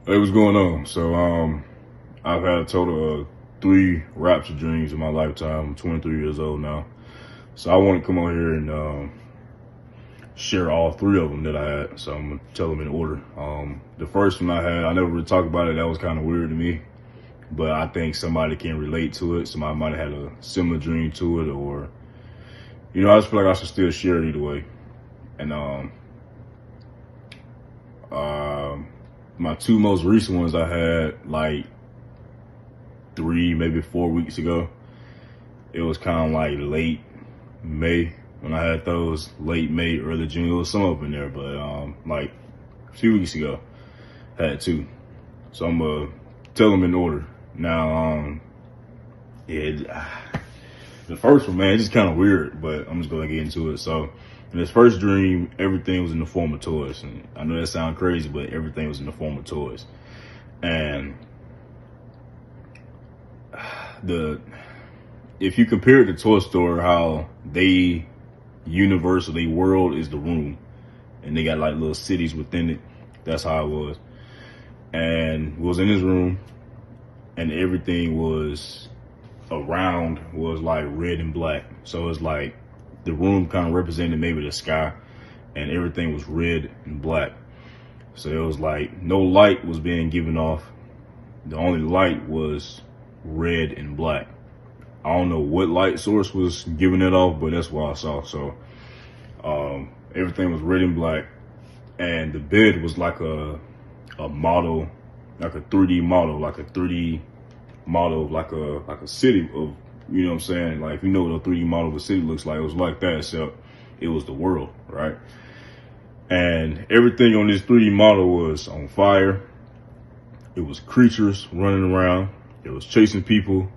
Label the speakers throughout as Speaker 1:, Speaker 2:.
Speaker 1: Hey, what's going on? So, I've had a total of 3 Rapture dreams in my lifetime. I'm 23 years old now. So I want to come on here and share all 3 of them that I had. So I'm going to tell them in order. The first one I had, I never really talked about it. That was kind of weird to me. But I think somebody can relate to it. Somebody might have had a similar dream to it. Or, you know, I just feel like I should still share it either way. And my 2 most recent ones I had like 3, maybe 4 weeks ago. It was kind of like late May when I had those, late May, early June. It was some up in there, but like a few weeks ago, I had 2. So I'm gonna tell them in order. Now, the first one, man, it's just kind of weird, but I'm just gonna get into it. So in this first dream, everything was in the form of toys. And I know that sounds crazy, but everything was in the form of toys. And if you compare it to Toy Story, how they universally world is the room, and they got like little cities within it. That's how it was. And was in this room, and everything was around was like red and black. So it's like the room kind of represented maybe the sky, and everything was red and black. So it was like no light was being given off. The only light was red and black. I don't know what light source was giving it off, but that's what I saw. So everything was red and black, and the bed was like a model, like a 3D model, like a 3D model, like a city of, you know what I'm saying? Like, if you know what a 3D model of a city looks like, it was like that, except it was the world, right? And everything on this 3D model was on fire. It was creatures running around. It was chasing people,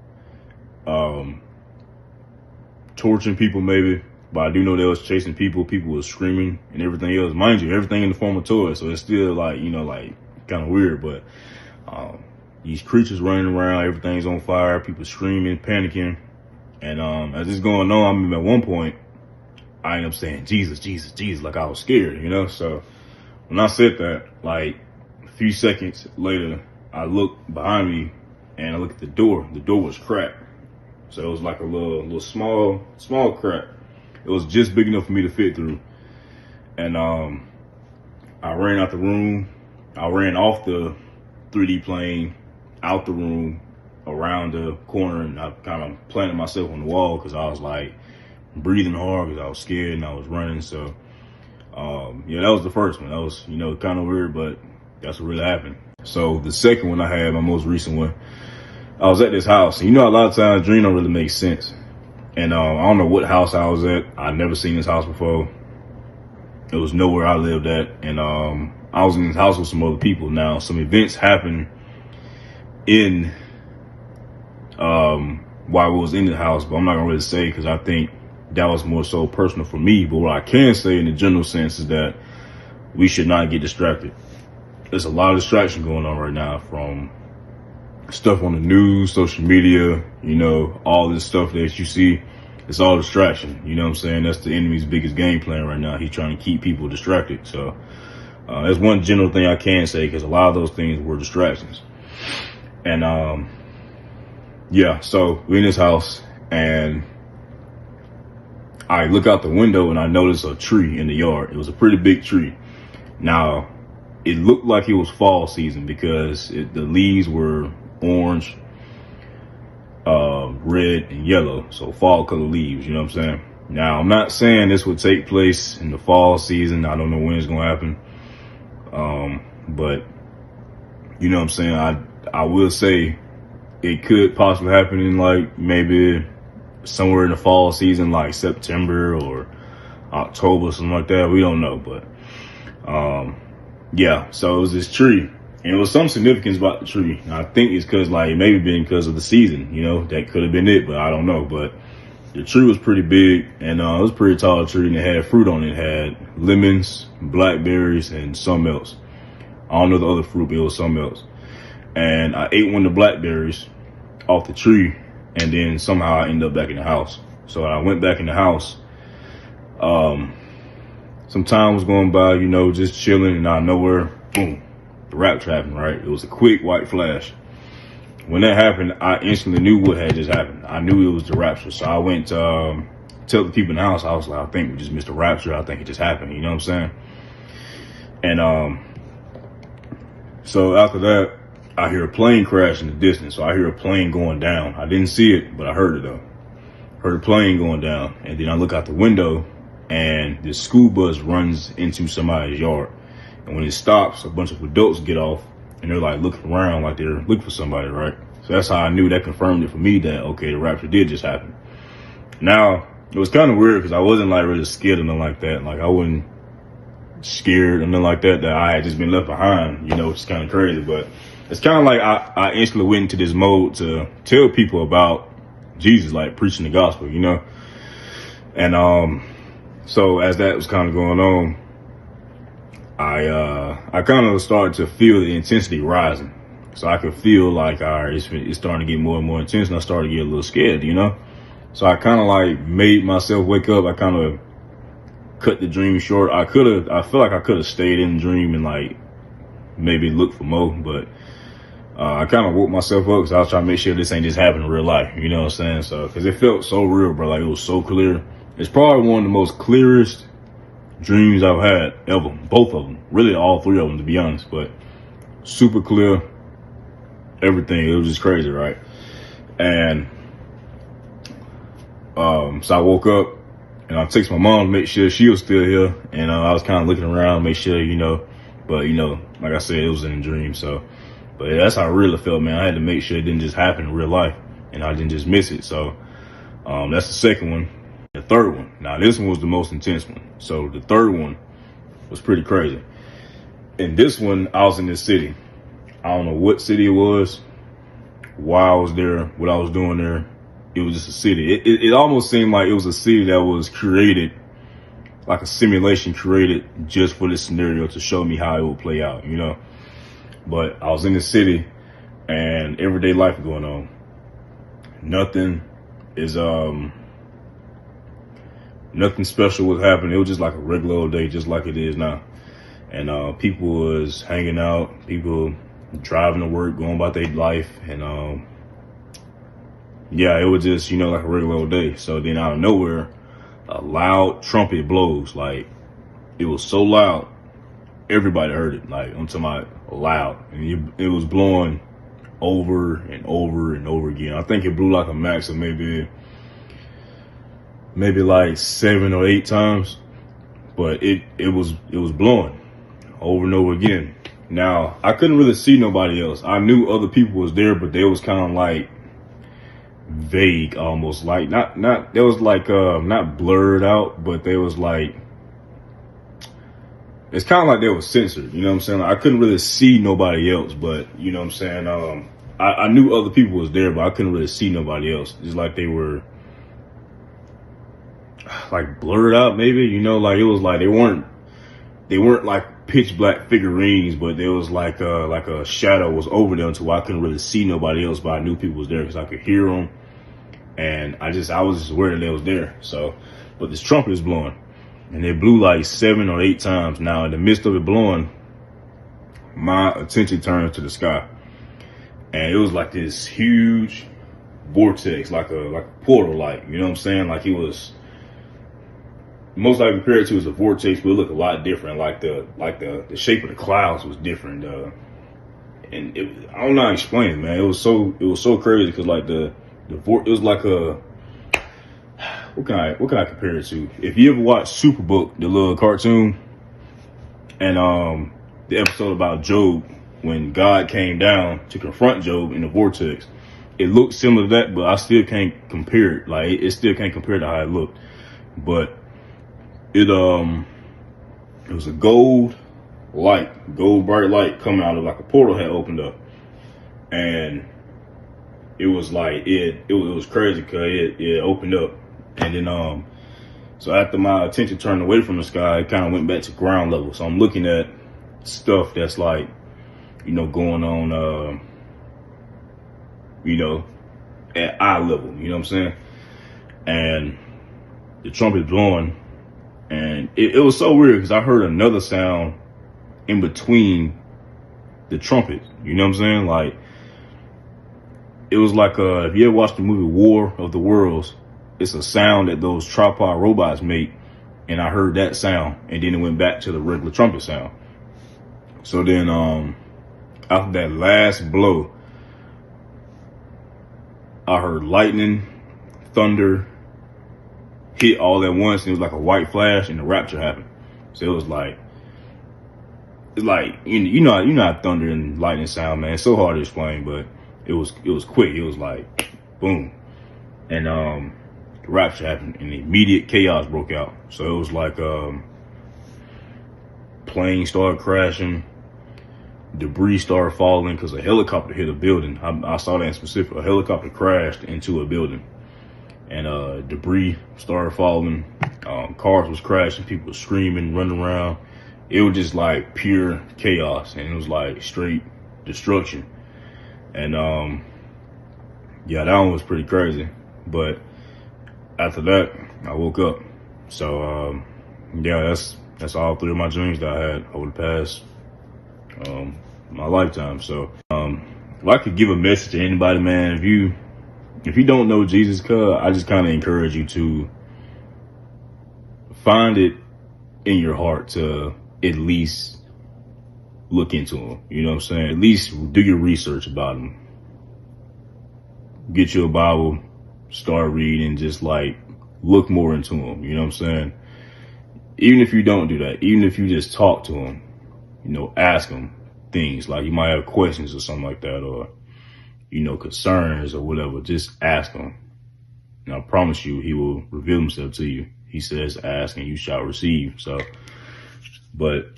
Speaker 1: torching people maybe. But I do know they was chasing people. People was screaming and everything else. Mind you, everything in the form of toys. So it's still like, you know, like kind of weird. But these creatures running around, everything's on fire, people screaming, panicking. And as it's going on, I mean, at one point, I ended up saying, Jesus, Jesus, Jesus, like I was scared, you know? So when I said that, like a few seconds later, I looked behind me and I looked at the door. The door was cracked. So it was like a little small crack. It was just big enough for me to fit through. And I ran out the room. I ran off the 3D plane, out the room, around the corner, and I kind of planted myself on the wall because I was like breathing hard because I was scared and I was running. So yeah, that was the first one. That was, you know, kind of weird, but that's what really happened. So the second one I had, my most recent one, I was at this house, and you know, a lot of times dreams don't really make sense. And I don't know what house I was at. I'd never seen this house before. It was nowhere I lived at, and I was in this house with some other people. Now, some events happened in while I was in the house, but I'm not gonna really say because I think that was more so personal for me. But what I can say in the general sense is that we should not get distracted. There's a lot of distraction going on right now, from stuff on the news, social media, you know, all this stuff that you see. It's all distraction. You know what I'm saying? That's the enemy's biggest game plan right now. He's trying to keep people distracted. So that's one general thing I can say, because a lot of those things were distractions. And yeah, so we're in this house, and I look out the window and I notice a tree in the yard. It was a pretty big tree. Now, it looked like it was fall season because the leaves were orange, red, and yellow. So fall color leaves, you know what I'm saying? Now, I'm not saying this would take place in the fall season. I don't know when it's going to happen. But you know what I'm saying? I will say it could possibly happen in like maybe somewhere in the fall season, like September or October, something like that. We don't know, but yeah. So it was this tree, and it was some significance about the tree. And I think it's because like maybe been because of the season, you know, that could have been it, but I don't know. But the tree was pretty big, and it was a pretty tall tree, and it had fruit on it. It had lemons, blackberries, and something else. I don't know the other fruit, but it was something else. And I ate one of the blackberries off the tree, and then somehow I ended up back in the house. So I went back in the house. Some time was going by, you know, just chilling, and out of nowhere, boom, the rapture happened, right? It was a quick white flash. When that happened, I instantly knew what had just happened. I knew it was the rapture. So I went to tell the people in the house, I was like, I think we just missed the rapture. I think it just happened. You know what I'm saying? And so after that, I hear a plane crash in the distance. So I hear a plane going down. I didn't see it, but I heard it though. Heard a plane going down. And then I look out the window and this school bus runs into somebody's yard. And when it stops, a bunch of adults get off and they're like looking around like they're looking for somebody, right? So that's how I knew. That confirmed it for me that, okay, the rapture did just happen. Now, it was kind of weird because I wasn't like really scared or nothing like that. Like I wasn't scared or nothing like that I had just been left behind, you know, which is kind of crazy. But it's kind of like I instantly went into this mode to tell people about Jesus, like preaching the gospel, you know? And so as that was kind of going on, I kind of started to feel the intensity rising. So I could feel like, all right, it's starting to get more and more intense, and I started to get a little scared, you know? So I kind of like made myself wake up. I kind of cut the dream short. I feel like I could have stayed in the dream and like maybe looked for more, but I kind of woke myself up because I was trying to make sure this ain't just happening in real life. You know what I'm saying? So, because it felt so real, bro. Like it was so clear. It's probably one of the most clearest dreams I've had ever. Both of them, really, all three of them, to be honest. But super clear, everything. It was just crazy, right? And so I woke up and I texted my mom to make sure she was still here. And I was kind of looking around, make sure, you know. But you know, like I said, it was in a dream. So. But yeah, that's how I really felt, man. I had to make sure it didn't just happen in real life and I didn't just miss it. So that's the second one. The third one. Now, this one was the most intense one. So the third one was pretty crazy. And this one, I was in this city. I don't know what city it was, why I was there, what I was doing there. It was just a city. It almost seemed like it was a city that was created, like a simulation created just for this scenario to show me how it would play out, you know? But I was in the city and everyday life going on. Nothing special was happening. It was just like a regular old day, just like it is now. And people was hanging out, people driving to work, going about their life. And yeah, it was just, you know, like a regular old day. So then out of nowhere, a loud trumpet blows. Like it was so loud, everybody heard it. Like I'm talking about loud, and it was blowing over and over and over again. I think it blew like a max of maybe like 7 or 8 times, but it was blowing over and over again. Now I couldn't really see nobody else. I knew other people was there, but they was kind of like vague, almost like not they was like not blurred out, but they was like, it's kind of like they were censored, you know what I'm saying? Like, I couldn't really see nobody else, but you know what I'm saying? I knew other people was there, but I couldn't really see nobody else. Just like they were like blurred out, maybe, you know, like it was like they weren't like pitch black figurines, but there was like a shadow was over them to where I couldn't really see nobody else, but I knew people was there because I could hear them, and I was just aware that they was there. So, but this trumpet is blowing. And it blew like 7 or 8 times. Now, in the midst of it blowing, my attention turned to the sky. And it was like this huge vortex, like a portal light. You know what I'm saying? Like it was, most likely compared to as a vortex, but it looked a lot different. Like the shape of the clouds was different. And I don't know how to explain it, man. It was so crazy because like it was like a, what can I compare it to? If you ever watched Superbook, the little cartoon, and the episode about Job, when God came down to confront Job in the vortex, it looked similar to that, but I still can't compare it. Like it still can't compare to how it looked. But it was a gold bright light coming out of like a portal had opened up, and it was like it was crazy because it opened up. And then, so after my attention turned away from the sky, it kind of went back to ground level. So I'm looking at stuff that's like, you know, going on, you know, at eye level, you know what I'm saying? And the trumpet blowing, and it was so weird because I heard another sound in between the trumpet. You know what I'm saying? Like, it was like, if you ever watched the movie War of the Worlds, it's a sound that those tripod robots make. And I heard that sound, and then it went back to the regular trumpet sound. So then, after that last blow, I heard lightning, thunder, hit all at once. And it was like a white flash, and the rapture happened. So it was like, it's like, you know how thunder and lightning sound, man. It's so hard to explain, but it was quick. It was like, boom. And, the rapture happened and immediate chaos broke out. So it was like, planes started crashing, debris started falling because a helicopter hit a building. I saw that in specific. A helicopter crashed into a building, and debris started falling. Cars was crashing, people were screaming, running around. It was just like pure chaos, and it was like straight destruction. And yeah, that one was pretty crazy. But after that, I woke up. So yeah, that's all three of my dreams that I had over the past my lifetime. So if I could give a message to anybody, man, if you don't know Jesus, I just kind of encourage you to find it in your heart to at least look into him. You know what I'm saying? At least do your research about him. Get you a Bible, start reading, just like look more into him. You know what I'm saying? Even if you don't do that, even if you just talk to him, you know, ask him things like you might have questions or something like that, or, you know, concerns or whatever, just ask him. And I promise you, he will reveal himself to you. He says, ask and you shall receive. So, but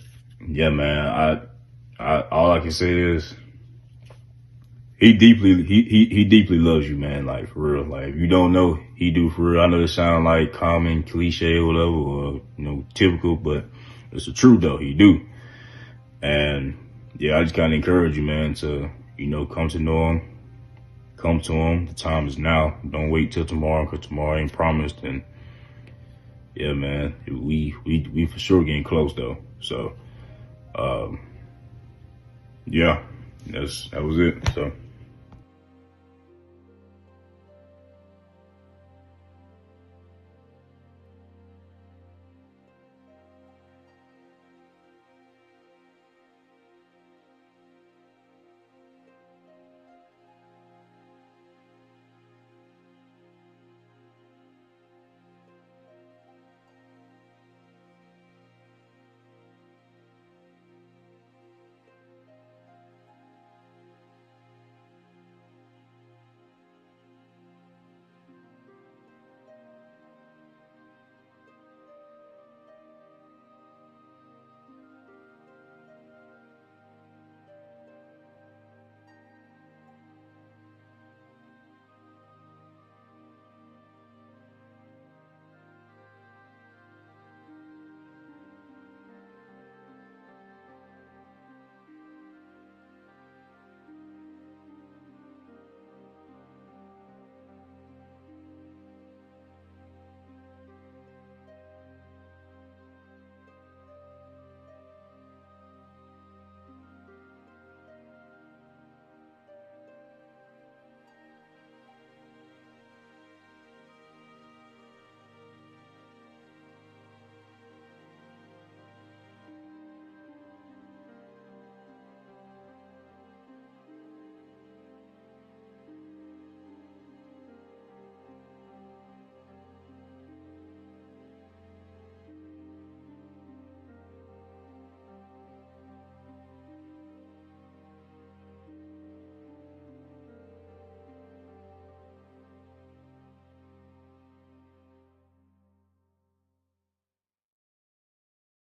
Speaker 1: yeah, man, I all I can say is he deeply loves you, man. Like, for real. Like, if you don't know, he do, for real. I know it sound like common cliche or whatever, or, you know, typical, but it's the truth though. He do. And yeah, I just kind of encourage you, man, to, you know, come to know him. Come to him. The time is now. Don't wait till tomorrow, because tomorrow ain't promised. And yeah, man, we for sure getting close though. So, yeah, that was it. So.